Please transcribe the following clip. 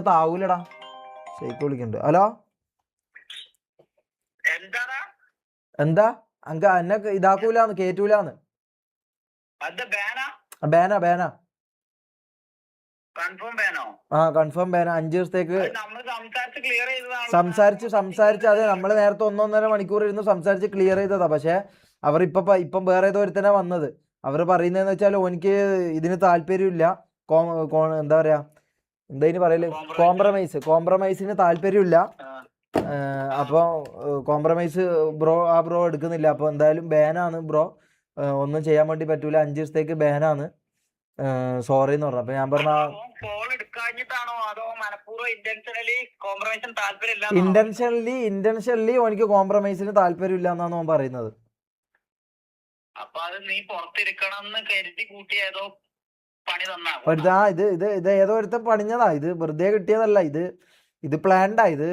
താവൂലടാ. Shake വിളിക്കണ്ട്. Hello, എന്താ അങ്ക എന്നെ ഇതാക്കൂലാന്ന്, കേറ്റൂലാന്ന്. ബാനാ ആ കൺഫേം ബാന. 5 ദിവസത്തേക്ക് സംസാരിച്ച് അതെ, നമ്മള് നേരത്തെ 1-1.5 മണിക്കൂർ ഇരുന്ന് സംസാരിച്ച് ക്ലിയർ ചെയ്തതാ. പക്ഷെ അവർ ഇപ്പം വേറെ ഏതോ ഒരുത്തനാ വന്നത്. അവർ പറയുന്നതെന്ന് വെച്ചാൽ ഓനിക്ക് ഇതിന് താല്പര്യമില്ല. എന്താ പറയാ, എന്താ പറയല്, കോംപ്രമൈസിന് താല്പര്യമില്ല. അപ്പൊ കോംപ്രമൈസ് ആ ബ്രോ എടുക്കുന്നില്ല. അപ്പൊ എന്തായാലും ബാനാണ് ബ്രോ, ഒന്നും ചെയ്യാൻ വേണ്ടി പറ്റൂല. 5 ദിവസത്തേക്ക് ബാനാണ്, സോറി എന്ന് പറഞ്ഞു. അപ്പൊ ഞാൻ പറഞ്ഞ ഇന്റൻഷനലി എനിക്ക് കോംപ്രമൈസിന് താല്പര്യമില്ല എന്നാണ് ഓൻ പറയുന്നത്. ഇത് ഏതോ ഒരുത്തൻ പണിഞ്ഞതാ. ഇത് വെറുതെ കിട്ടിയതല്ല. ഇത് പ്ലാൻഡാ. ഇത്